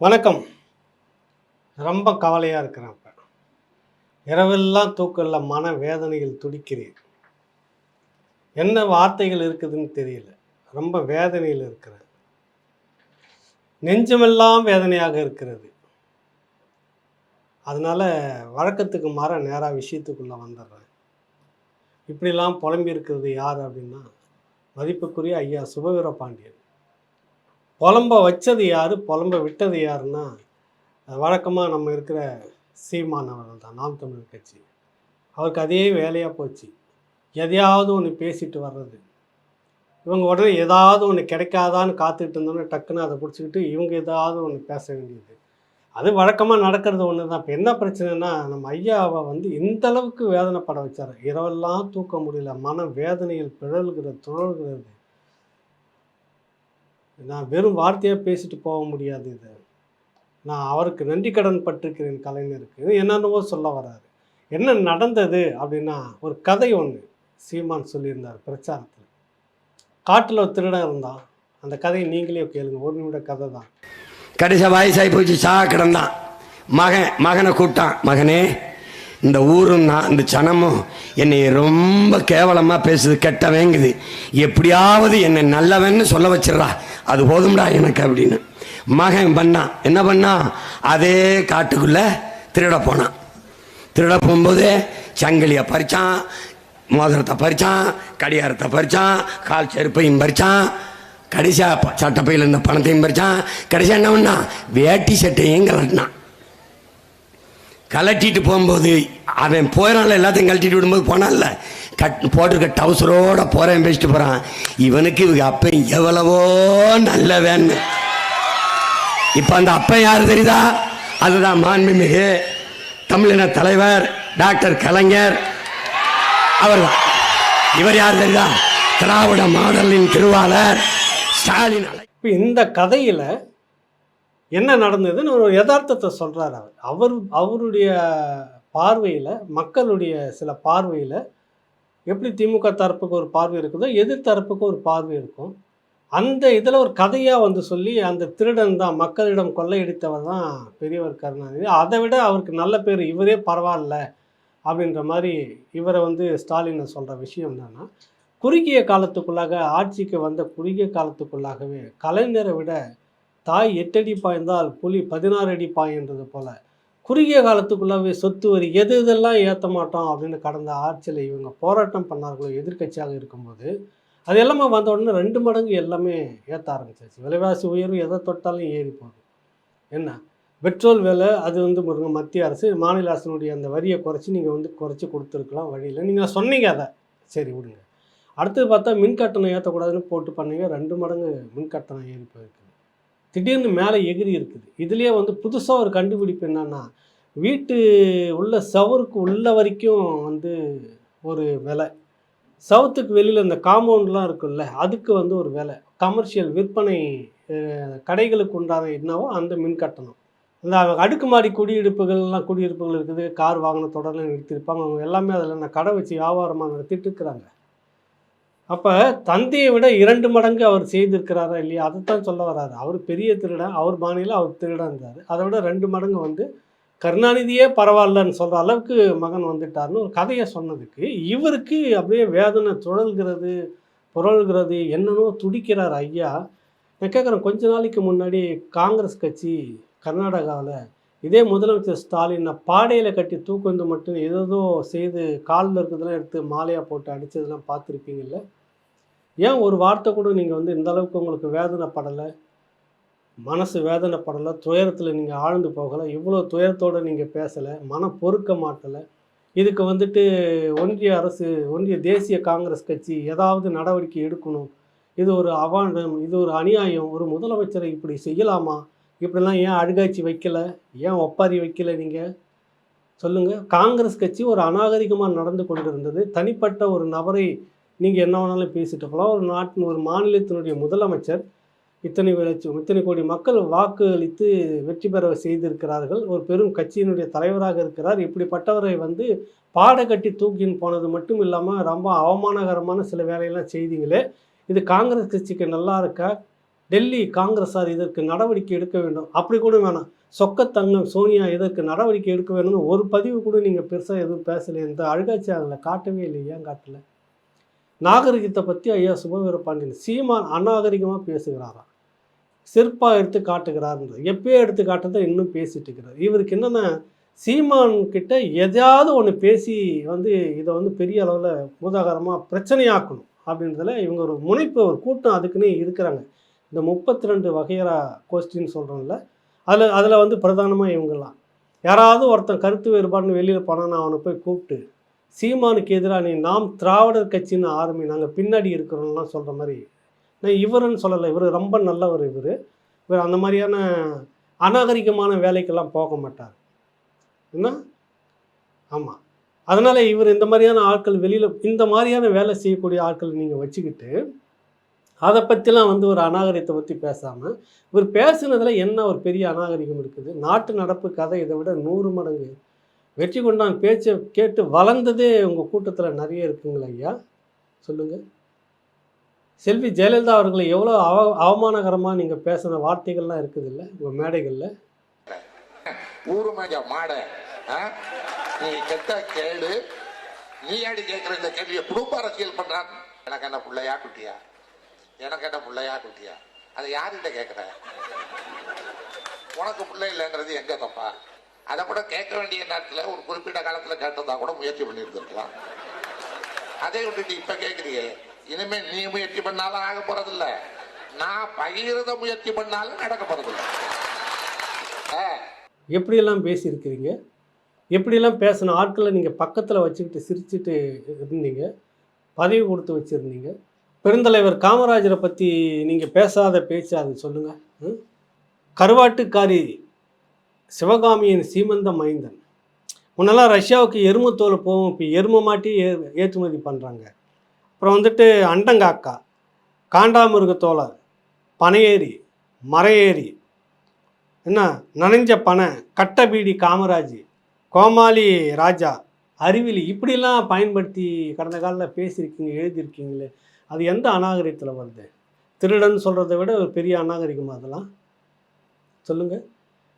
வணக்கம். ரொம்ப கவலையா இருக்கிறேன் இப்ப. இரவெல்லாம் தூக்கம் இல்ல, மன வேதனையில் துடிக்கிறேன். என்ன வார்த்தைகள் இருக்குதுன்னு தெரியல. ரொம்ப வேதனையில் இருக்கிறேன். நெஞ்சமெல்லாம் வேதனையாக இருக்கிறது. அதனால வழக்கத்துக்கு மாறா நேரா விஷயத்துக்குள்ள வந்துடுறேன். இப்படிலாம் புலம்பி இருக்கிறது யார் அப்படின்னா, மதிப்புக்குரிய ஐயா சுபவீர பாண்டியன். புலம்ப வச்சது யாரு? புலம்ப விட்டது யாருன்னா, வழக்கமா நம்ம இருக்கிற சீமான் அவர்கள் தான். நாம் தமிழர் கட்சி. அவருக்கு அதே வேலையா போச்சு. எதையாவது ஒண்ணு பேசிட்டு வர்றது. இவங்க உடனே ஏதாவது ஒண்ணு கிடைக்காதான்னு காத்துட்டு இருந்தோன்னே, டக்குன்னு அத புடிச்சுக்கிட்டு, இவங்க ஏதாவது ஒண்ணு பேச வேண்டியது. அது வழக்கமா நடக்கிறது ஒண்ணு தான். இப்ப என்ன பிரச்சனைன்னா, நம்ம ஐயாவ வந்து இந்த அளவுக்கு வேதனைப்பட வச்சாரு. இரவெல்லாம் தூக்க முடியல. மன வேதனையில் துழல்கிறது. நான் வெறும் வார்த்தையா பேசிட்டு போக முடியாது இத. நான் அவருக்கு நன்றி கடன் பட்டிருக்கிறேன் கலைஞருக்கு. என்னென்னவோ சொல்ல வராரு. என்ன நடந்தது அப்படின்னா, ஒரு கதை ஒண்ணு சீமான் சொல்லியிருந்தார் பிரச்சாரத்துல. காட்டுல ஒரு திருடன் இருந்தான். அந்த கதையை நீங்களே கேளுங்க. 1 நிமிட கதை தான். கடைசியாக வயசாகி போச்சு, கிடந்தான். மகனை கூப்பிட்டான். மகனே, இந்த ஊரும் நான் இந்த சனமும் என்னை ரொம்ப கேவலமாக பேசுது, கெட்டவேங்குது. எப்படியாவது என்னை நல்லவன்னு சொல்ல வச்சிடறா, அது போதும்டா எனக்கு அப்படின்னு. மகன் பண்ணான். என்ன பண்ணான்? அதே காட்டுக்குள்ளே திருட போனான். திருட போகும்போது சங்கிலியை பறித்தான், மோதிரத்தை பறித்தான், கடிகாரத்தை பறித்தான், கால் செருப்பையும் பறித்தான், கடைசியாக சட்டப்பையில் இருந்த பணத்தையும் பறித்தான். கடைசியாக என்ன பண்ணான்? வேட்டி சட்டையும் கலட்டினான். கலட்டிட்டு போகும்போது அவன் போயிடான்ல, எல்லாத்தையும் கழட்டிட்டு விடும்போது போனான்ல, போட்டிருக்க டவுசரோட போகிறேன் பேசிட்டு போகிறான். இவனுக்கு இவங்க அப்பன் எவ்வளவோ நல்ல வேன்னு. இப்போ அந்த அப்பன் யார் தெரியுதா? அதுதான் மாண்புமிகு தமிழின தலைவர் டாக்டர் கலைஞர் அவர்தான். இவர் யார் தெரியுதா? திராவிட மாடலின் திருவாளர் ஸ்டாலின். இப்போ இந்த கதையில என்ன நடந்ததுன்னு ஒரு யதார்த்தத்தை சொல்றாரு அவருடைய பார்வையில, மக்களுடைய சில பார்வையில எப்படி திமுக தரப்புக்கு ஒரு பார்வை இருக்குதோ, எதிர்த்தரப்புக்கு ஒரு பார்வை இருக்கும். அந்த இதில் ஒரு கதையாக வந்து சொல்லி, அந்த திருடன் தான் மக்களிடம் கொள்ளையடித்தவர் தான் பெரியவர் கருணாநிதி. அதை விட அவருக்கு நல்ல பேர், இவரே பரவாயில்ல அப்படின்ற மாதிரி இவரை வந்து ஸ்டாலினை சொல்கிற விஷயம் என்னன்னா, குறுகிய காலத்துக்குள்ளாக, ஆட்சிக்கு வந்த குறுகிய காலத்துக்குள்ளாகவே கலைஞரை விட தாய் 8 அடி பாய்ந்தால் புலி 16 அடி பாய்ன்றது போல, குறுகிய காலத்துக்குள்ளாகவே சொத்து வரி எது இதெல்லாம் ஏற்ற மாட்டோம் அப்படின்னு கடந்த ஆட்சியில் இவங்க போராட்டம் பண்ணார்களோ எதிர்க்கட்சியாக இருக்கும்போது, அது எல்லாமே வந்த உடனே 2 மடங்கு எல்லாமே ஏற்ற ஆரம்பிச்சாச்சு. விலைவாசி உயர்வு எதை தொட்டாலும் ஏறி போகுது. என்ன பெட்ரோல் விலை அது வந்து மத்திய அரசு, மாநில அரசினுடைய அந்த வரியை குறைச்சி நீங்கள் வந்து குறைச்சி கொடுத்துருக்கலாம், வழியில் நீங்கள் சொன்னீங்க அதை, சரி விடுங்க. அடுத்தது பார்த்தா மின் கட்டணம் ஏற்றக்கூடாதுன்னு போட்டு பண்ணீங்க, 2 மடங்கு மின் கட்டணம் ஏறி போயிருக்குது. திடீர்னு மேலே எகிரி இருக்குது. இதுலேயே வந்து புதுசாக ஒரு கண்டுபிடிப்பு என்னன்னா, வீட்டு உள்ள சவருக்கு உள்ள வரைக்கும் வந்து ஒரு விலை, சவுத்துக்கு வெளியில் இந்த காம்பவுண்ட்லாம் இருக்குல்ல, அதுக்கு வந்து ஒரு விலை, கமர்ஷியல் விற்பனை கடைகளுக்கு உண்டான என்னவோ அந்த மின் கட்டணம். இந்த அடுக்குமாடி குடியிருப்புகள் இருக்குது, கார் வாகன தொடரில் நிறுத்தியிருப்பாங்க, அவங்க எல்லாமே அதில் நான் கடை வச்சு வியாபாரமாக நடத்திட்டு இருக்கிறாங்க. அப்போ தந்தையை விட 2 மடங்கு அவர் செய்திருக்கிறாரா இல்லையா, அதைத்தான் சொல்ல வர்றாரு. அவர் பெரிய திருடன், அவர் பாணியில் அவர் திருடன் இருந்தார். அதை விட 2 மடங்கு வந்து கருணாநிதியே பரவாயில்லன்னு சொல்கிற அளவுக்கு மகன் வந்துட்டார்னு ஒரு கதையை சொன்னதுக்கு, இவருக்கு அப்படியே வேதனை புரள்கிறது, என்னன்னோ துடிக்கிறார் ஐயா. நான் கேட்குறேன், கொஞ்ச நாளைக்கு முன்னாடி காங்கிரஸ் கட்சி கர்நாடகாவில் இதே முதலமைச்சர் ஸ்டாலினை பாடையில் கட்டி தூக்குந்து மட்டும் ஏதோ செய்து காலில் இருக்கிறதெல்லாம் எடுத்து மாலையாக போட்டு அடித்ததெல்லாம் பார்த்துருப்பீங்கள்ல. ஏன் ஒரு வார்த்தை கூட நீங்கள் வந்து இந்த அளவுக்கு உங்களுக்கு வேதனைப்படலை, மனசு வேதனைப்படலை, துயரத்தில் நீங்கள் ஆழ்ந்து போகலை, இவ்வளோ துயரத்தோடு நீங்கள் பேசலை, மனம் பொறுக்க மாட்டலை. இதுக்கு வந்துட்டு ஒன்றிய தேசிய காங்கிரஸ் கட்சி ஏதாவது நடவடிக்கை எடுக்கணும். இது ஒரு அவாண்டம், இது ஒரு அநியாயம், ஒரு முதலமைச்சரை இப்படி செய்யலாமா, இப்படிலாம் ஏன் அழுகாட்சி வைக்கலை, ஏன் ஒப்பாரி வைக்கலை, நீங்கள் சொல்லுங்கள். காங்கிரஸ் கட்சி ஒரு அநாகரிகமாக நடந்து கொண்டிருந்தது. தனிப்பட்ட ஒரு நபரை நீங்கள் என்ன வேணாலும் பேசிட்டு போகலாம். ஒரு மாநிலத்தினுடைய முதலமைச்சர் இத்தனை கோடி மக்கள் வாக்கு அளித்து வெற்றி பெற செய்திருக்கிறார்கள். ஒரு பெரும் கட்சியினுடைய தலைவராக இருக்கிறார். இப்படிப்பட்டவரை வந்து பாடை கட்டி தூக்கின்னு போனது மட்டும் இல்லாமல் ரொம்ப அவமானகரமான சில வேலையெல்லாம் செய்தீங்களே, இது காங்கிரஸ் கட்சிக்கு நல்லா இருக்கா? டெல்லி காங்கிரஸார் இதற்கு நடவடிக்கை எடுக்க வேண்டும், அப்படி கூட வேணாம், சொக்கத்தங்கம் சோனியா இதற்கு நடவடிக்கை எடுக்க வேணும்னு ஒரு பதிவு கூட நீங்கள் பெருசாக எதுவும் பேசலை. இந்த அழுகாட்சி அதில் காட்டவே இல்லை. ஏன் காட்டல? நாகரிகத்தை பற்றி ஐயா சுபவீரபாண்டியன் சீமான் அநாகரிகமாக பேசுகிறாராம், செருப்பாக எடுத்து காட்டுகிறாருன்றது. எப்பயே எடுத்து காட்டுறதை இன்னும் பேசிட்டு இருக்கிறார். இவருக்கு என்னென்னா, சீமான் கிட்ட எதையாவது ஒன்று பேசி இதை பெரிய அளவில் பூதாகரமாக பிரச்சனையாக்கணும் அப்படின்றதுல இவங்க ஒரு முனைப்பு, ஒரு கூட்டம் அதுக்குன்னே இருக்கிறாங்க. இந்த 32 வகையறா கோஷ்டின்னு சொல்கிறோம்ல, அதில் பிரதானமாக இவங்கெல்லாம் யாராவது ஒருத்தன் கருத்து வேறுபாடுன்னு வெளியில் போனான்னு அவனை போய் கூப்பிட்டு சீமானுக்கு எதிராக நீ நாம் திராவிடர் கட்சின்னு ஆரம்பி, நாங்கள் பின்னாடி இருக்கிறோம்லாம் சொல்கிற மாதிரி. நான் இவருன்னு சொல்லலை, இவர் ரொம்ப நல்லவர். இவர் அந்த மாதிரியான அநாகரிகமான வேலைக்கெல்லாம் போக மாட்டார் என்ன. ஆமாம், அதனால் இவர் இந்த மாதிரியான ஆட்கள் வெளியில் இந்த மாதிரியான வேலை செய்யக்கூடிய ஆட்கள் நீங்கள் வச்சுக்கிட்டு அதை பற்றிலாம் ஒரு அநாகரிகத்தை பற்றி பேசாமல் இவர் பேசுனதில் என்ன ஒரு பெரிய அநாகரிகம் இருக்குது? நாட்டு நடப்பு கதை இதை விட 100 மடங்கு. வெற்றி கொண்டான் பேச்சை கேட்டு வளர்ந்ததே உங்கள் கூட்டத்தில் நிறைய இருக்குங்களா ஐயா? சொல்லுங்கள். செல்வி ஜெயலலிதா அவர்களை எவ்வளோ அவமானகரமாக நீங்கள் பேசின வார்த்தைகள்லாம் இருக்குது இல்லை உங்கள் மேடைகளில்? ஊருமேஜ மாட நீ கெட்ட கேளு, நீ ஆடி கேட்குற இந்த கேள்வியை குடும்ப அரசியல் பண்றான். எனக்கு என்ன பிள்ளையா குட்டியா, எனக்கு என்ன பிள்ளையா குட்டியா, அதை யார்கிட்ட கேட்குற? உனக்கு பிள்ளை இல்லைங்கிறது எங்க தப்பா? அதை கூட கேட்க வேண்டிய நேரத்தில் ஒரு குறிப்பிட்ட காலத்தில் கேட்டதா கூட முயற்சி பண்ணியிருந்துருக்கலாம். அதை விட்டுட்டு இப்ப கேட்குறியே. இனிமே நீ முயற்சி பண்ணாலும் ஆக போறதில்ல, நான் பகிர்ந்த முயற்சி பண்ணாலும் நடக்க போறதில்ல. எப்படியெல்லாம் பேசியிருக்கிறீங்க, எப்படியெல்லாம் பேசின ஆட்களை நீங்கள் பக்கத்தில் வச்சுக்கிட்டு சிரிச்சுட்டு இருந்தீங்க, பதவி கொடுத்து வச்சுருந்தீங்க. பெருந்தலைவர் காமராஜரை பற்றி நீங்கள் பேசாத பேச்சு அது சொல்லுங்கள். கருவாட்டுக்காரி சிவகாமியின் சீமந்த மைந்தன். முன்னெல்லாம் ரஷ்யாவுக்கு எருமை தோல் போகும், இப்போ எருமை மாட்டி ஏற்றுமதி பண்ணுறாங்க. அப்புறம் அண்டங்காக்கா, காண்டாமிருகத்தோலை, பனையேறி, மரையேறி, என்ன நனைஞ்ச பனை, கட்டபீடி காமராஜ், கோமாளி ராஜா, அறிவிலி, இப்படிலாம் பயன்படுத்தி கடந்த காலில் பேசியிருக்கீங்க, எழுதியிருக்கீங்களே. அது எந்த அநாகரிகத்தில் வருது? திருடன் சொல்கிறத விட ஒரு பெரிய அநாகரிகமாக அதெல்லாம் சொல்லுங்கள்.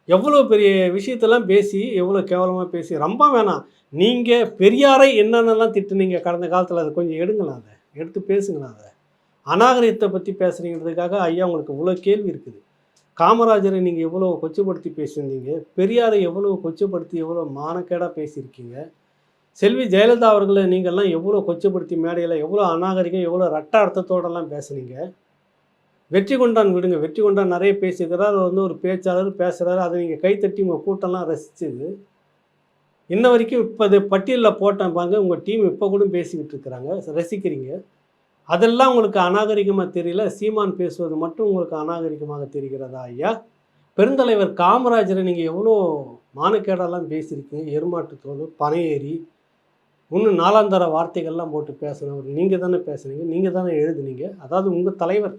எவ்வளோ பெரிய விஷயத்தெல்லாம் பேசி, எவ்வளோ கேவலமாக பேசி, ரொம்ப வேணாம். நீங்கள் பெரியாரை என்னென்னலாம் திட்டுனீங்க கடந்த காலத்தில், அதை கொஞ்சம் எடுங்களேன், அதை எடுத்து பேசுங்களேன். அதை அநாகரிகத்தை பற்றி பேசுகிறீங்கிறதுக்காக ஐயா உங்களுக்கு இவ்வளோ கேள்வி இருக்குது. காமராஜரை நீங்கள் எவ்வளோ கொச்சப்படுத்தி பேசியிருந்தீங்க, பெரியாரை எவ்வளோ கொச்சப்படுத்தி எவ்வளோ மானக்கேடாக பேசியிருக்கீங்க. செல்வி ஜெயலலிதா அவர்களை நீங்கள்லாம் எவ்வளோ கொச்சப்படுத்தி மேடையில் எவ்வளோ அநாகரிகம், எவ்வளோ ரட்ட அர்த்தத்தோடலாம் பேசுனீங்க. வெற்றி கொண்டான் விடுங்க, வெற்றி கொண்டான் நிறைய பேசியிருக்கிறார், ஒரு பேச்சாளர் பேசுகிறாரு, அதை நீங்கள் கைத்தட்டி உங்கள் கூட்டம்லாம் ரசிச்சுது. இன்ன வரைக்கும் இப்போ அது பட்டியலில் போட்டேன் பாருங்க, உங்கள் டீம் இப்போ கூட பேசிக்கிட்டு இருக்கிறாங்க, ரசிக்கிறீங்க. அதெல்லாம் உங்களுக்கு அநாகரிகமாக தெரியல, சீமான் பேசுவது மட்டும் உங்களுக்கு அநாகரிகமாக தெரிகிறதா ஐயா? பெருந்தலைவர் காமராஜரை நீங்கள் எவ்வளோ மானக்கேடெல்லாம் பேசியிருக்கீங்க. எருமாட்டு தோல், பனையேறி, இன்னும் 4ஆம் தர வார்த்தைகள்லாம் போட்டு பேசுனவர் நீங்கள் தானே பேசுனீங்க, நீங்கள் தானே எழுதுனீங்க. அதாவது உங்கள் தலைவர்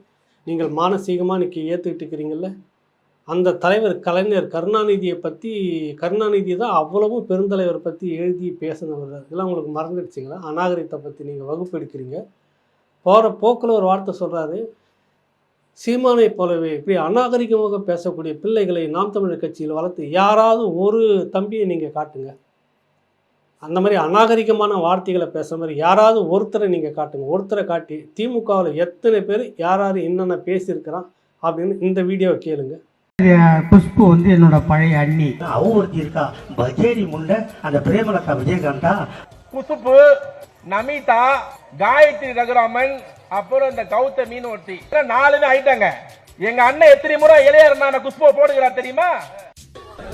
நீங்கள் மானசீகமாக இன்றைக்கி ஏற்றுக்கிட்டு இருக்கிறீங்கள, அந்த தலைவர் கலைஞர் கருணாநிதியை பற்றி, கருணாநிதி தான் அவ்வளவும் பெருந்தலைவரை பற்றி எழுதி பேசினவர். இதெல்லாம் உங்களுக்கு மறந்துடுச்சிங்களா? அநாகரிகத்தை பற்றி நீங்கள் வகுப்பு எடுக்கிறீங்க. போகிற போக்கில் ஒரு வார்த்தை சொல்கிறாரு, சீமானை போலவே இப்படி அநாகரிகமாக பேசக்கூடிய பிள்ளைகளை நாம் தமிழர் கட்சியில் வளர்த்து யாராவது ஒரு தம்பியை நீங்கள் காட்டுங்க. அந்த மாதிரி அநாகரிகமான வார்த்தைகளை பேசுகிற மாதிரி யாராவது ஒருத்தரை நீங்கள் காட்டுங்க. ஒருத்தரை காட்டி திமுகவில் எத்தனை பேர் யார் யார் என்னென்ன பேசியிருக்கிறான் அப்படின்னு இந்த வீடியோவை கேளுங்க. குஷ்பு என்னோட பழைய அண்ணி. அவங்க ஒருத்தி இருக்கா, பஜேரி முண்டை, அந்த பிரேமலதா விஜயகாந்தா, குசுப்பு, நமிதா, காயத்ரி ரகுராமன், அப்புறம் இந்த கௌதமின்னு ஒருத்தி. 4 ஆயிட்டாங்க. எங்க அண்ணன் எத்தனை முறை இளையரான குஷ்புவை போடுகிறார் தெரியுமா?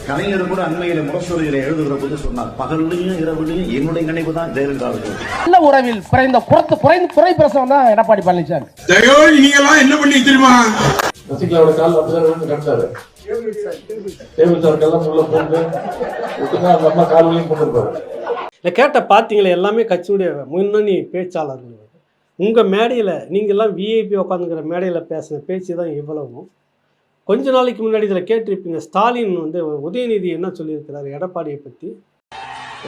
கலைஞர் கூட அண்மையில முரசொலிகளை எழுதுகிற போது சொன்னார், பகல்லையும் இரவுலையும் என்னுடைய நினைவு தான் ஜெயலலிதா. நல்ல உறவில் குறை பிரசவம் தான் எடப்பாடி பழனிசாமி. நீங்களாம் என்ன பண்ணி தெரியுமா? ரசிகலாவோட கால் அப்படிதான் கட்டாரு. டேபிள் சார்க்கெல்லாம் உள்ள போட்டு விட்டுங்க, அந்த அம்மா கால் வழியும் போட்டுருப்பாரு. இல்லை கேட்ட பார்த்தீங்களே, எல்லாமே கட்சியுடைய முன்னணி பேச்சாளர்கள். உங்கள் மேடையில் நீங்கள்லாம் விஐபி உட்காந்துக்கிற மேடையில் பேசின பேச்சு தான் இவ்வளவும். கொஞ்ச நாளைக்கு முன்னாடி இதில் கேட்டிருப்பீங்க, ஸ்டாலின் உதயநிதி என்ன சொல்லியிருக்கிறாரு எடப்பாடியை பற்றி.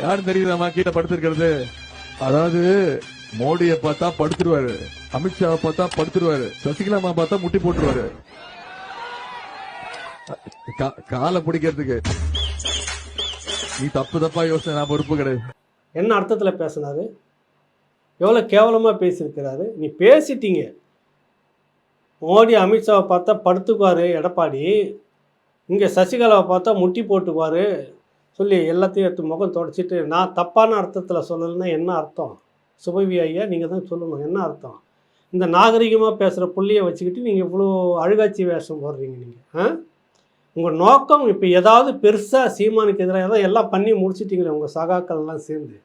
யார் தெரியுதாமா கீழே படுத்திருக்கிறது? அதாவது மோடியை பார்த்தா படுத்துருவாரு, அமித்ஷாவை பார்த்தா படுத்துருவாரு, சசிகலாமா பார்த்தா முட்டி போட்டுருவாரு காலை பிடிக்கிறதுக்கு. நீ தப்பா யோசனை, நான் பொறுப்பு கிடையாது. என்ன அர்த்தத்தில் பேசினாரு? எவ்வளோ கேவலமாக பேசியிருக்கிறாரு. நீ பேசிட்டீங்க. மோடி அமித்ஷாவை பார்த்தா படுத்துக்குவார் எடப்பாடி, இங்கே சசிகலாவை பார்த்தா முட்டி போட்டுக்குவார் சொல்லி எல்லாத்தையும் எடுத்து முகம் தொடச்சிட்டு, நான் தப்பான அர்த்தத்தில் சொல்லலைன்னா என்ன அர்த்தம்? சுபவி ஐயா நீங்கள் தான் சொல்லணும் என்ன அர்த்தம். இந்த நாகரிகமாக பேசுகிற புள்ளியை வச்சுக்கிட்டு நீங்கள் இவ்வளோ அழுகாட்சி வேஷம் போடுறீங்க. நீங்கள் உங்கள் நோக்கம் இப்போ ஏதாவது பெருசாக சீமானுக்கு எதிராக ஏதாவது எல்லாம் பண்ணி முடிச்சிட்டிங்களே உங்கள் சகாக்கள்லாம் சேர்ந்து,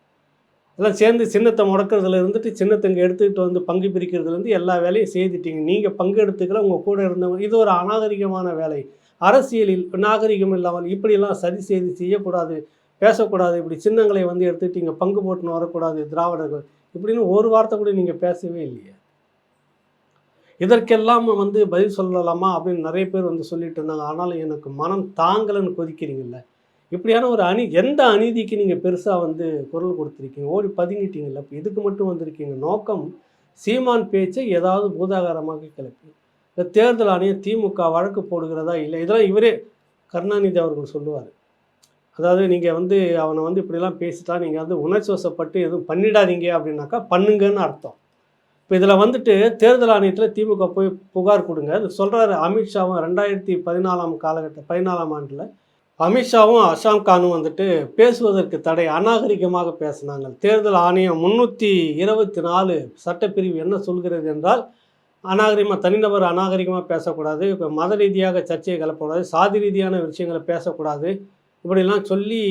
எல்லாம் சேர்ந்து சின்னத்தை முடக்கிறதுல இருந்துட்டு சின்னத்தை இங்கே எடுத்துக்கிட்டு வந்து பங்கு பிரிக்கிறதுலேருந்து எல்லா வேலையும் செய்துட்டீங்க. நீங்கள் பங்கு எடுத்துக்கல, உங்கள் கூட இருந்தவங்க. இது ஒரு அநாகரிகமான வேலை. அரசியலில் நாகரிகம் இல்லாமல் இப்படியெல்லாம் சரி செய்து செய்யக்கூடாது, பேசக்கூடாது. இப்படி சின்னங்களை வந்து எடுத்துக்கிட்டீங்க, பங்கு போட்டுன்னு வரக்கூடாது திராவிடர்கள் இப்படின்னு ஒரு வார்த்தை கூட நீங்கள் பேசவே இல்லையே. இதற்கெல்லாம் வந்து பதில் சொல்லலாமா அப்படின்னு நிறைய பேர் வந்து சொல்லிட்டு இருந்தாங்க. ஆனாலும் எனக்கு மனம் தாங்கலைன்னு கொதிக்கிறீங்கல்ல. இப்படியான ஒரு எந்த அநீதிக்கு நீங்கள் பெருசாக வந்து குரல் கொடுத்துருக்கீங்க? ஓடி பதுங்கிட்டீங்கல்ல. இப்போ இதுக்கு மட்டும் வந்திருக்கீங்க. நோக்கம் சீமான் பேச்சை ஏதாவது பூதாகாரமாக கிளப்பி இந்த தேர்தல் ஆணையம் திமுக வழக்கு போடுகிறதா இல்லை, இதெல்லாம் இவரே கருணாநிதி அவர்கள் சொல்லுவார். அதாவது நீங்கள் வந்து அவனை வந்து இப்படிலாம் பேசிட்டா நீங்கள் வந்து உணர்ச்சி வசப்பட்டு எதுவும் பண்ணிடாதீங்க அப்படின்னாக்கா பண்ணுங்கன்னு அர்த்தம். இப்போ இதில் வந்துட்டு தேர்தல் ஆணையத்தில் திமுக போய் புகார் கொடுங்க. அது சொல்கிறாரு அமித்ஷாவும் 2014 ஆண்டில் அமித்ஷாவும் அசாம் கானும் வந்துட்டு பேசுவதற்கு தடை, அநாகரிகமாக பேசினாங்க. தேர்தல் ஆணையம் 324 சட்டப்பிரிவு என்ன சொல்கிறது என்றால், அநாகரிகமாக தனிநபர் அநாகரிகமாக பேசக்கூடாது, இப்போ மத ரீதியாக சர்ச்சையை கிளப்பக்கூடாது, சாதி ரீதியான விஷயங்களை பேசக்கூடாது, இப்படிலாம் சொல்லி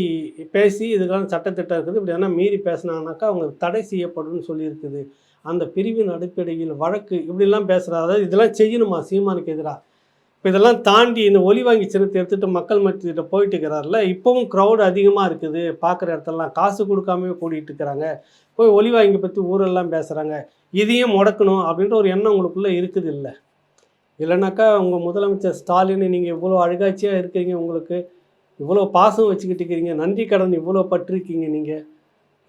பேசி இதுக்கெல்லாம் சட்டத்திட்டம் இருக்குது. இப்படி எதனா மீறி பேசினாங்கனாக்கா அவங்க தடை செய்யப்படும்னு சொல்லியிருக்குது. அந்த பிரிவின் அடிப்படையில் வழக்கு இப்படிலாம் பேசுகிறாரு. அதாவது இதெல்லாம் செய்யணுமா சீமானுக்கு எதிராக? இப்போ இதெல்லாம் தாண்டி இந்த ஒலி வாங்கி சின்னத்தை எடுத்துகிட்டு மக்கள் மத்தியிட்ட போயிட்டு இருக்கிறார்ல. இப்போவும் க்ரௌடு அதிகமாக இருக்குது. பார்க்குற இடத்துலலாம் காசு கொடுக்காமே கூட்டிகிட்டு இருக்கிறாங்க. போய் ஒலி வாங்கி பற்றி ஊரெல்லாம் பேசுகிறாங்க. இதையும் முடக்கணும் அப்படின்ற ஒரு எண்ணம் உங்களுக்குள்ளே இருக்குது இல்லை? இல்லைனாக்கா உங்கள் முதலமைச்சர் ஸ்டாலின் நீங்கள் இவ்வளோ அழுகாட்சியாக இருக்கிறீங்க, உங்களுக்கு இவ்வளோ பாசம் வச்சுக்கிட்டு இருக்கிறீங்க, நன்றி கடன் இவ்வளோ பட்டிருக்கீங்க. நீங்கள்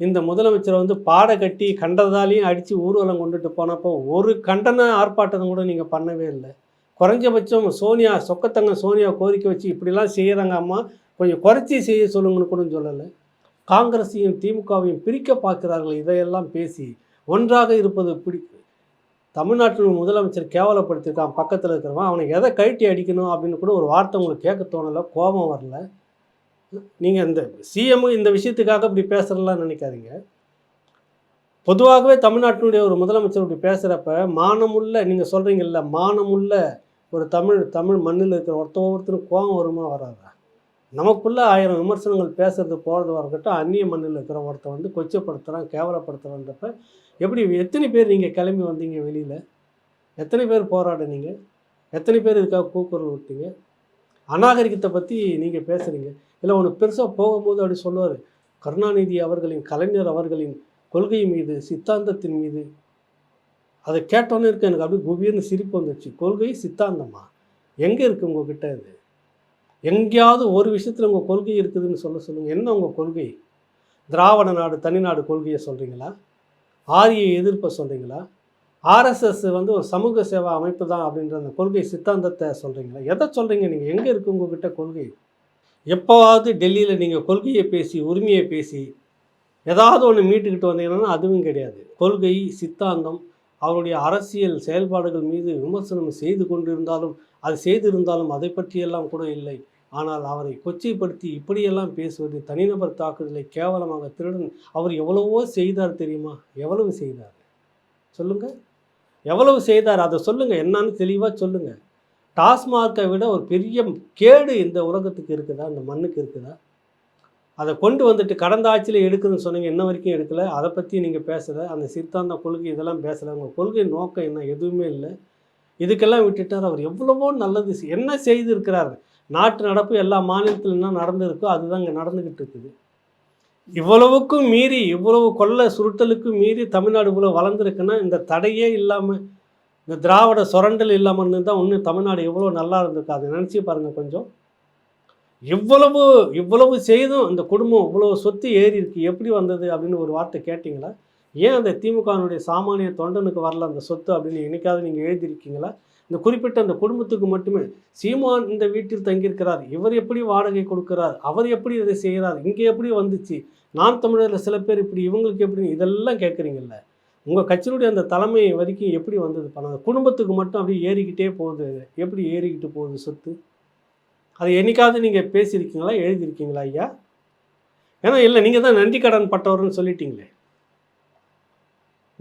இந்த முதலமைச்சரை வந்து பாட கட்டி கண்டதாலையும் அடித்து ஊர்வலம் கொண்டுட்டு போனப்போ ஒரு கண்டன ஆர்ப்பாட்டத்தை கூட நீங்கள் பண்ணவே இல்லை. குறைஞ்சபட்சம் சோனியா சொக்கத்தங்க சோனியா கோரிக்கை வச்சு இப்படிலாம் செய்கிறாங்க அம்மா, கொஞ்சம் குறைச்சி செய்ய சொல்லுங்கன்னு கூட சொல்லலை. காங்கிரஸையும் திமுகவையும் பிரிக்க பார்க்கிறார்கள். இதையெல்லாம் பேசி ஒன்றாக இருப்பது தமிழ்நாட்டின் முதலமைச்சர் கேவலப்படுத்தியிருக்கான். பக்கத்தில் இருக்கிறவன் அவனை எதை கழட்டி அடிக்கணும் அப்படின்னு கூட ஒரு வார்த்தை உங்களுக்கு கேட்க தோணலை, கோபம் வரல. நீங்கள் இந்த சிஎம் இந்த விஷயத்துக்காக இப்படி பேசுகிறலாம் நினைக்காதீங்க. பொதுவாகவே தமிழ்நாட்டினுடைய ஒரு முதலமைச்சர் இப்படி பேசுகிறப்ப மானமுள்ள, நீங்கள் சொல்கிறீங்கல்ல, மானமுள்ள ஒரு தமிழ் மண்ணில் இருக்கிற ஒருத்தரும் கோபம் வருமா வராதா? நமக்குள்ளே 1000 விமர்சனங்கள் பேசுறது போகிறது வரக்கட்டும், அந்நிய மண்ணில் இருக்கிற ஒருத்தர் வந்து கொச்சப்படுத்துகிறான், கேவலப்படுத்துகிறான்றப்ப எப்படி எத்தனை பேர் நீங்கள் கிளம்பி வந்தீங்க வெளியில்? எத்தனை பேர் போராடினீங்க? எத்தனை பேர் இதுக்காக கூக்குரல் விட்டீங்க? அநாகரிகத்தை பற்றி நீங்கள் பேசுகிறீங்க. இல்லை ஒன்று பெருசாக போகும்போது அப்படி சொல்லுவார், கருணாநிதி அவர்களின், கலைஞர் அவர்களின் கொள்கை மீது, சித்தாந்தத்தின் மீது. அதை கேட்டோன்னே இருக்கு எனக்கு அப்படியே குபீர்னு சிரிப்பு வந்துடுச்சு. கொள்கை சித்தாந்தமா எங்கே இருக்குது உங்ககிட்ட? இது எங்கேயாவது ஒரு விஷயத்தில் உங்கள் கொள்கை இருக்குதுன்னு சொல்லுங்கள். என்ன உங்கள் கொள்கை? திராவிட நாடு தனிநாடு கொள்கையை சொல்கிறீங்களா? ஆரிய எதிர்ப்பை சொல்கிறீங்களா? ஆர்எஸ்எஸ் வந்து ஒரு சமூக சேவா அமைப்பு தான் அப்படின்ற அந்த கொள்கை சித்தாந்தத்தை சொல்கிறீங்களா? எதை சொல்கிறீங்க நீங்கள்? எங்கே இருக்குது உங்ககிட்ட கொள்கை? எப்போவாவது டெல்லியில் நீங்கள் கொள்கையை பேசி, உரிமையை பேசி ஏதாவது ஒன்று மீட்டுக்கிட்டு வந்தீங்கன்னா அதுவும் கிடையாது. கொள்கை சித்தாந்தம் அவருடைய அரசியல் செயல்பாடுகள் மீது விமர்சனம் செய்து கொண்டிருந்தாலும், அது செய்திருந்தாலும் அதை பற்றியெல்லாம் கூட இல்லை. ஆனால் அவரை கொச்சைப்படுத்தி இப்படியெல்லாம் பேசுவது, தனிநபர் தாக்குதலை, கேவலமாக திருடன். அவர் எவ்வளவோ செய்தார் தெரியுமா? எவ்வளவு செய்தார் சொல்லுங்கள்? எவ்வளவு செய்தார் அதை சொல்லுங்கள், என்னன்னு தெளிவாக சொல்லுங்கள். டாஸ்மார்க்கை விட ஒரு பெரிய கேடு இந்த உலகத்துக்கு இருக்குதா, இந்த மண்ணுக்கு இருக்குதா? அதை கொண்டு வந்துட்டு கடந்த ஆட்சியில் எடுக்குதுன்னு சொன்னீங்க, இன்ன வரைக்கும் எடுக்கலை. அதை பற்றி நீங்கள் பேசலை. அந்த சித்தாந்த கொள்கை இதெல்லாம் பேசலை. உங்கள் கொள்கை நோக்கம் என்ன? எதுவுமே இல்லை. இதுக்கெல்லாம் விட்டுட்டார். அவர் எவ்வளவோ நல்லது என்ன செய்திருக்கிறார். நாட்டு நடப்பு எல்லா மாநிலத்தில் என்ன நடந்திருக்கோ அதுதான் இங்கே நடந்துக்கிட்டு இருக்குது. இவ்வளவுக்கும் மீறி, இவ்வளவு கொள்ள சுருட்டலுக்கும் மீறி தமிழ்நாடு இவ்வளோ வளர்ந்துருக்குன்னா இந்த தடையே இல்லாமல், இந்த திராவிட சுரண்டல் இல்லாமல் தான் இன்னும் தமிழ்நாடு எவ்வளோ நல்லா இருந்திருக்கு. அதை நினச்சி பாருங்கள் கொஞ்சம். இவ்வளவு செய்தும் இந்த குடும்பம் இவ்வளோ சொத்து ஏறி இருக்கு, எப்படி வந்தது அப்படின்னு ஒரு வார்த்தை கேட்டிங்களா? ஏன் அந்த திமுகனுடைய சாமானிய தொண்டனுக்கு வரல அந்த சொத்து அப்படின்னு என்னைக்காவது நீங்கள் எழுதியிருக்கீங்களா? இந்த குறிப்பிட்ட அந்த குடும்பத்துக்கு மட்டுமே. சீமான் இந்த வீட்டில் தங்கியிருக்கிறார், இவர் எப்படி வாடகை கொடுக்கிறார், அவர் எப்படி இதை செய்கிறார், இங்கே எப்படி வந்துச்சு, நாம் தமிழரில் சில பேர் இப்படி, இவங்களுக்கு எப்படி, இதெல்லாம் கேட்குறீங்கல்ல. உங்கள் கட்சியினுடைய அந்த தலைமை வரைக்கும் எப்படி வந்தது பணம்? குடும்பத்துக்கு மட்டும் அப்படியே ஏறிக்கிட்டே போகுது. எப்படி ஏறிக்கிட்டு போகுது சொத்து? அதை என்னைக்காவது நீங்கள் பேசியிருக்கீங்களா, எழுதியிருக்கீங்களா ஐயா? ஏன்னா இல்லை, நீங்கள் தான் நன்றி கடன் பட்டவர்னு சொல்லிட்டீங்களே.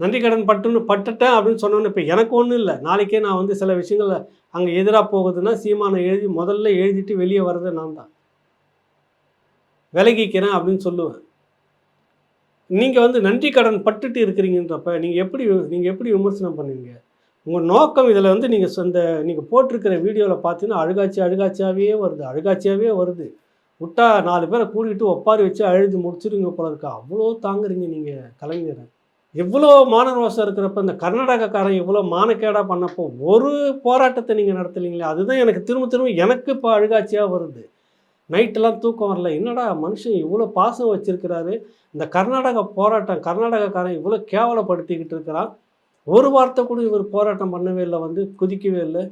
நன்றி கடன் பட்டுட்டேன் அப்படின்னு சொன்னோன்னு இப்போ எனக்கு ஒன்றும் இல்லை. நாளைக்கே நான் வந்து சில விஷயங்கள் அங்கே எதிராக போகுதுன்னா சீமானை முதல்ல எழுதிட்டு வெளியே வர்றது நான் தான். விலகிக்கிறேன் அப்படின்னு சொல்லுவேன். நீங்கள் வந்து நன்றி கடன் பட்டுட்டு இருக்கிறீங்கன்றப்ப நீங்கள் எப்படி விமர்சனம் பண்ணுவீங்க? உங்கள் நோக்கம் இதில் வந்து நீங்கள் போட்டிருக்கிற வீடியோவில் பார்த்தீங்கன்னா அழுகாட்சியாகவே வருது. விட்டா 4 பேரை கூட்டிகிட்டு ஒப்பாரி வச்சு அழுது முடிச்சிருங்க போல இருக்கா. அவ்வளோ தாங்குறீங்க நீங்கள் கலைஞரை. எவ்வளோ மானரோசம் இருக்கிறப்ப இந்த கர்நாடகக்காரன் இவ்வளோ மானக்கேடாக பண்ணப்போ ஒரு போராட்டத்தை நீங்கள் நடத்தலைங்களே. அதுதான் எனக்கு திரும்ப எனக்கு இப்போ அழுகாட்சியாக வருது. நைட்டெல்லாம் தூக்கம் வரல. என்னடா மனுஷன் இவ்வளோ பாசம் வச்சுருக்கிறாரு, இந்த கர்நாடகக்காரன் இவ்வளோ கேவலப்படுத்திக்கிட்டு இருக்கிறான். ஒரு வார்த்தை கூட இவர் போராட்டம் பண்ணவே இல்லை, வந்து குதிக்கவே இல்லை,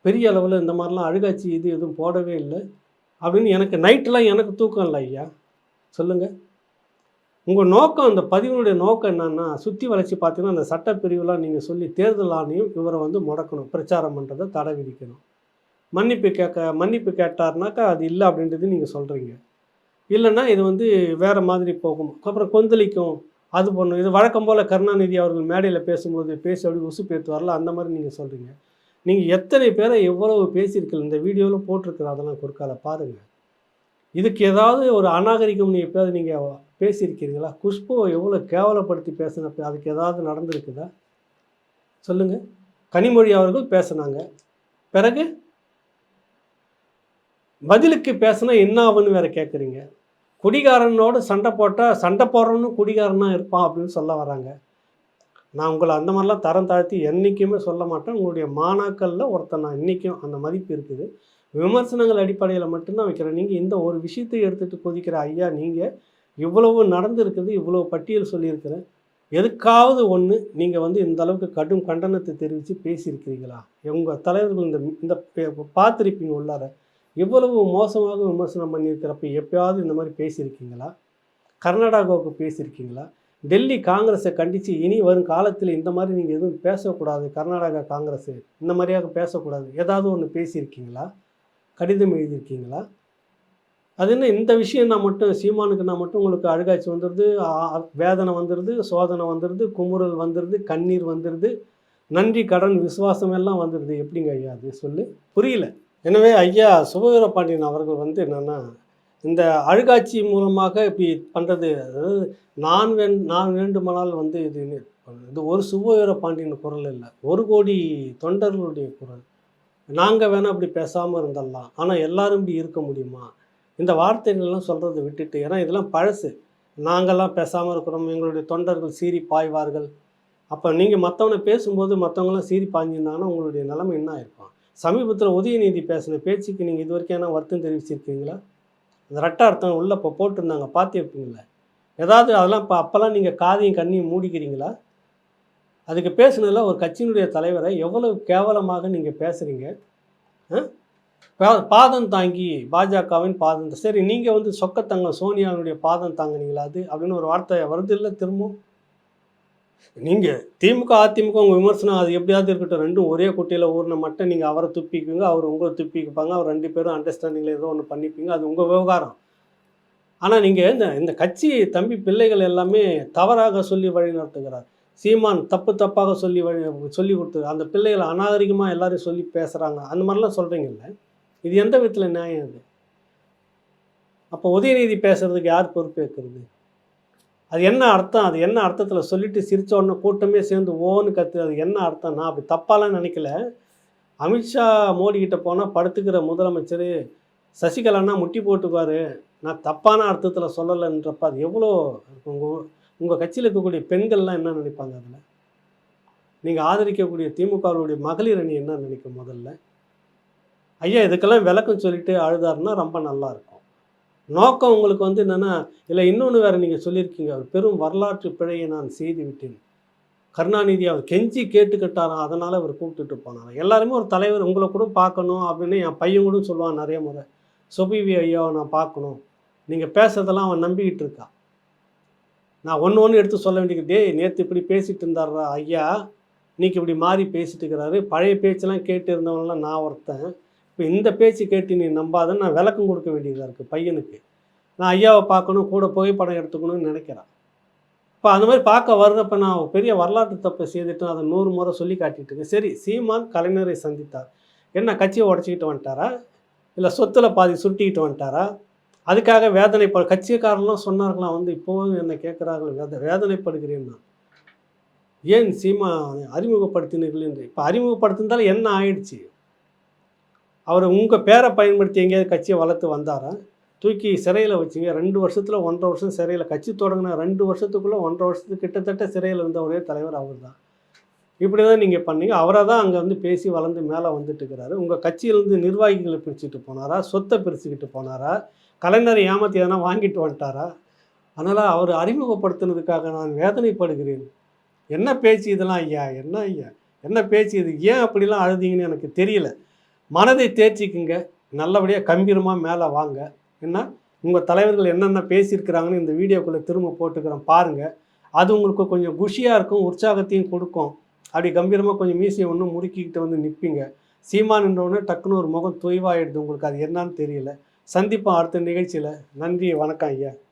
பெரிய அளவில் இந்த மாதிரிலாம் அழுகாட்சி எதுவும் போடவே இல்லை அப்படின்னு எனக்கு நைட்டெலாம் எனக்கு தூக்கம் இல்லை ஐயா. சொல்லுங்கள், உங்கள் நோக்கம், இந்த பதிவினுடைய நோக்கம் என்னன்னா, சுற்றி வளைச்சி பார்த்தீங்கன்னா அந்த சட்டப்பிரிவுலாம் நீங்கள் சொல்லி தேர்தல் ஆணையம் இவரை வந்து முடக்கணும், பிரச்சாரம் பண்ணுறதை தடை விதிக்கணும். மன்னிப்பு கேட்டார்னாக்கா அது இல்லை அப்படின்றது நீங்கள் சொல்கிறீங்க. இல்லைன்னா இது வந்து வேறு மாதிரி போகும், அப்புறம் கொந்தளிக்கும், அது பண்ணும். இது வழக்கம் போல் கருணாநிதி அவர்கள் மேடையில் பேசும்போது பேசி அப்படி உசு பேத்துவார்ல, அந்த மாதிரி நீங்கள் சொல்கிறீங்க. நீங்கள் எத்தனை பேரை எவ்வளவு பேசியிருக்கீங்க, இந்த வீடியோவில் போட்டிருக்கிற அதெல்லாம் குறுக்கால பாருங்கள். இதுக்கு ஏதாவது ஒரு அநாகரிகம் எப்போயாவது நீங்கள் பேசியிருக்கிறீங்களா? குஷ்புவை எவ்வளோ கேவலப்படுத்தி பேசினப்ப அதுக்கு ஏதாவது நடந்திருக்குதா சொல்லுங்கள். கனிமொழி அவர்கள் பேசினாங்க, பிறகு பதிலுக்கு பேசினா என்ன ஆகுன்னு வேறு கேட்குறீங்க. குடிகாரனோடு சண்டை போடுறன்னு குடிகாரனாக இருப்பான் அப்படின்னு சொல்ல வராங்க. நான் உங்களை அந்த மாதிரிலாம் தரம் தாழ்த்தி என்றைக்குமே சொல்ல மாட்டேன். உங்களுடைய மாணாக்களில் ஒருத்தன் நான் இன்றைக்கும் அந்த மதிப்பு இருக்குது. விமர்சனங்கள் அடிப்படையில் மட்டும்தான் வைக்கிறேன். நீங்கள் இந்த ஒரு விஷயத்தை எடுத்துகிட்டு கொதிக்கிற ஐயா, நீங்கள் இவ்வளவு நடந்திருக்குது, இவ்வளோ பட்டியல் சொல்லியிருக்கிறேன், எதுக்காவது ஒன்று நீங்கள் வந்து இந்த அளவுக்கு கடும் கண்டனத்தை தெரிவித்து பேசியிருக்கிறீங்களா? உங்கள் தலைவர்கள் இந்த பார்த்துருப்பீங்க உள்ளார, இவ்வளவு மோசமாக விமர்சனம் பண்ணியிருக்கிறப்ப எப்பயாவது இந்த மாதிரி பேசியிருக்கீங்களா? கர்நாடகாவுக்கு பேசியிருக்கீங்களா? டெல்லி காங்கிரஸை கண்டித்து இனி வரும் காலத்தில் இந்த மாதிரி நீங்கள் எதுவும் பேசக்கூடாது, கர்நாடகா காங்கிரஸு இந்த மாதிரியாக பேசக்கூடாது, ஏதாவது ஒன்று பேசியிருக்கீங்களா? கடிதம் எழுதியிருக்கீங்களா? அது என்ன இந்த விஷயம் நான் மட்டும் சீமானுக்கு நான் மட்டும் உங்களுக்கு அழுகாட்சி வந்துடுது, வேதனை வந்துடுது, சோதனை வந்துடுது, குமுறல் வந்துடுது, கண்ணீர் வந்துடுது, நன்றி கடன் விசுவாசம் எல்லாம் வந்துடுது. எப்படிங்க ஐயா அது சொல்லு, புரியல. எனவே ஐயா சுபவீர பாண்டியன் அவர்கள் வந்து என்னென்னா, இந்த அழுகாட்சி மூலமாக இப்படி பண்ணுறது, அதாவது நான் வேண்டுமானால் வந்து இது ஒரு சுபவீர பாண்டியன் குரல் இல்லை, 1 கோடி தொண்டர்களுடைய குரல். நாங்கள் வேணால் அப்படி பேசாமல் இருந்துடலாம், ஆனால் எல்லாரும் இப்படி இருக்க முடியுமா? இந்த வார்த்தைகள்லாம் சொல்கிறத விட்டுட்டு, ஏன்னா இதெல்லாம் பழசு. நாங்கள்லாம் பேசாமல் இருக்கிறோம், எங்களுடைய தொண்டர்கள் சீறி பாய்வார்கள். அப்போ நீங்கள் மற்றவனை பேசும்போது மற்றவங்களாம் சீறி பாய்ஞ்சிருந்தாங்கன்னா உங்களுடைய நிலைமை என்ன ஆயிருக்கும்? சமீபத்தில் உதயநிதி பேசின பேச்சுக்கு நீங்கள் இது வரைக்கும் என்ன வருத்தம் தெரிவிச்சிருக்கீங்களா? அந்த ரெட்ட அர்த்தம் உள்ளே இப்போ போட்டிருந்தாங்க, பார்த்துருப்பீங்களா? ஏதாவது அதெல்லாம் அப்போல்லாம் நீங்கள் காதையும் கண்ணையும் மூடிக்கிறீங்களா? அதுக்கு பேசுனதில் ஒரு கட்சியினுடைய தலைவரை எவ்வளவு கேவலமாக நீங்கள் பேசுகிறீங்க. பாதம் தாங்கி பாஜகவின் பாதம், சரி நீங்கள் வந்து சொக்கத்தங்க சோனியாவுடைய பாதம் தாங்கினீங்களா அது அப்படின்னு ஒரு வார்த்தை வருது இல்லை திரும்பவும். நீங்கள் திமுக அதிமுக உங்கள் விமர்சனம் அது எப்படியாவது இருக்கட்டும், ரெண்டும் ஒரே குட்டையில் ஊறின மட்டும் நீங்கள் அவரை துப்பிக்குங்க, அவர் உங்களை துப்பிக்குப்பாங்க, அவர் 2 பேரும் அண்டர்ஸ்டாண்டிங்கில் ஏதோ ஒன்று பண்ணிப்பீங்க, அது உங்கள் விவகாரம். ஆனால் நீங்கள் இந்த கட்சி தம்பி பிள்ளைகள் எல்லாமே தவறாக சொல்லி வழி நடத்துகிறார். சீமான் தப்பாக சொல்லி கொடுத்து அந்த பிள்ளைகளை அநாகரிகமாக எல்லாரையும் சொல்லி பேசுகிறாங்க, அந்த மாதிரிலாம் சொல்கிறீங்கல்ல, இது எந்த விதத்தில் நியாயம் அது? அப்போ உதயநிதி பேசுகிறதுக்கு யார் பொறுப்பேற்கிறது? அது என்ன அர்த்தம்? அது என்ன அர்த்தத்தில் சொல்லிட்டு சிரித்த உடனே கூட்டமே சேர்ந்து ஓன்னு கற்று, அது என்ன அர்த்தம்? நான் அப்படி தப்பாலாம் நினைக்கல. அமித்ஷா மோடிக்கிட்ட போனால் படுத்துக்கிற முதலமைச்சர் சசிகலானா முட்டி போட்டுக்குவார், நான் தப்பான அர்த்தத்தில் சொல்லலைன்றப்ப அது எவ்வளோ உங்கள் கட்சியில் இருக்கக்கூடிய பெண்கள்லாம் என்ன நினைப்பாங்க? அதில் நீங்கள் ஆதரிக்கக்கூடிய திமுகவுடைய மகளிர் அணி என்ன நினைக்கும்? முதல்ல ஐயா இதுக்கெல்லாம் விளக்கம் சொல்லிட்டு அழுதாருன்னா ரொம்ப நல்லாயிருக்கும். நோக்கம் உங்களுக்கு வந்து என்னென்னா, இல்லை இன்னொன்று வேறு நீங்கள் சொல்லியிருக்கீங்க, ஒரு பெரும் வரலாற்று பிழையை நான் செய்து விட்டேன். கருணாநிதி அவர் கெஞ்சி கேட்டுக்கிட்டாராம், அதனால் அவர் கூப்பிட்டுட்டு போனாராம். எல்லாருமே ஒரு தலைவர் உங்களை கூட பார்க்கணும் அப்படின்னு என் பையன் கூட சொல்லுவான் நிறைய முறை. சொபிவி ஐயாவை நான் பார்க்கணும், நீங்கள் பேசுறதெல்லாம் அவன் நம்பிக்கிட்டு இருக்கான். நான் ஒன்று எடுத்து சொல்ல வேண்டியது, டேய் நேற்று இப்படி பேசிகிட்டு இருந்தாரா ஐயா, இன்றைக்கி இப்படி மாறி பேசிட்டு இருக்கிறாரு, பழைய பேச்செல்லாம் கேட்டு இருந்தவங்களாம் நான் ஒருத்தன், இப்போ இந்த பேச்சு கேட்டு நீ நம்பாதன்னு நான் விளக்கம் கொடுக்க வேண்டியதாக இருக்குது பையனுக்கு. நான் ஐயாவை பார்க்கணும், கூட புகைப்படம் எடுத்துக்கணும்னு நினைக்கிறேன். இப்போ அந்த மாதிரி பார்க்க வர்றப்ப நான் பெரிய வரலாற்று தப்பை செய்துட்டு அதை 100 முறை சொல்லி காட்டிட்டு இருக்கேன். சரி, சீமான் கலைஞரை சந்தித்தார், என்ன கட்சியை உடச்சிக்கிட்டு வந்துட்டாரா, இல்லை சொத்தில் பாதி சுட்டிக்கிட்டு வந்துட்டாரா, அதுக்காக கட்சிக்காரெல்லாம் சொன்னார்களாம் வந்து இப்போவும் என்னை கேட்குறார்கள், வேதனைப்படுகிறேன் நான். ஏன் சீமான் அறிமுகப்படுத்தினீர்கள் என்று. இப்போ அறிமுகப்படுத்தினாலும் என்ன ஆயிடுச்சு? அவர் உங்கள் பேரை பயன்படுத்தி எங்கேயாவது கட்சியை வளர்த்து வந்தாரா? தூக்கி சிறையில் வச்சிங்க, 2 வருஷத்தில் 1.5 வருஷம் சிறையில், கட்சி தொடங்கின 2 வருஷத்துக்குள்ளே 1.5 வருஷத்துக்கு கிட்டத்தட்ட சிறையில் இருந்த ஒரே தலைவர் அவர் தான். இப்படி தான் நீங்கள் பண்ணீங்க. அவரை தான் அங்கே வந்து பேசி வளர்ந்து மேலே வந்துட்டு இருக்கிறாரு. உங்கள் கட்சியிலேருந்து நிர்வாகிகளை பிரிச்சுட்டு போனாரா, சொத்தை பிரிச்சுக்கிட்டு போனாரா, கலைஞரை ஏமாற்றி எதனா வாங்கிட்டு வந்துட்டாரா? அதனால் அவர் அறிமுகப்படுத்தினதுக்காக நான் வேதனைப்படுகிறேன். என்ன பேச்சு இதெல்லாம் ஐயா, என்ன ஐயா, என்ன பேச்சு இது? ஏன் அப்படிலாம் அழுதிங்கன்னு எனக்கு தெரியல. மனதை தேர்ச்சிக்குங்க, நல்லபடியாக கம்பீரமாக மேலே வாங்க. என்ன உங்கள் தலைவர்கள் என்னென்ன பேசியிருக்கிறாங்கன்னு இந்த வீடியோக்குள்ளே திரும்ப போட்டுக்கிறேன் பாருங்கள். அது உங்களுக்கு கொஞ்சம் குஷியாக இருக்கும், உற்சாகத்தையும் கொடுக்கும். அப்படி கம்பீரமாக கொஞ்சம் மீசையை ஒன்றும் முறுக்கிக்கிட்டு வந்து நிற்பீங்க. சீமானுன்றவுடனே டக்குன்னு ஒரு முகம் தொய்வாயிடுது உங்களுக்கு, அது என்னன்னு தெரியல. சந்திப்போம் அடுத்த நிகழ்ச்சியில். நன்றி, வணக்கம் ஐயா.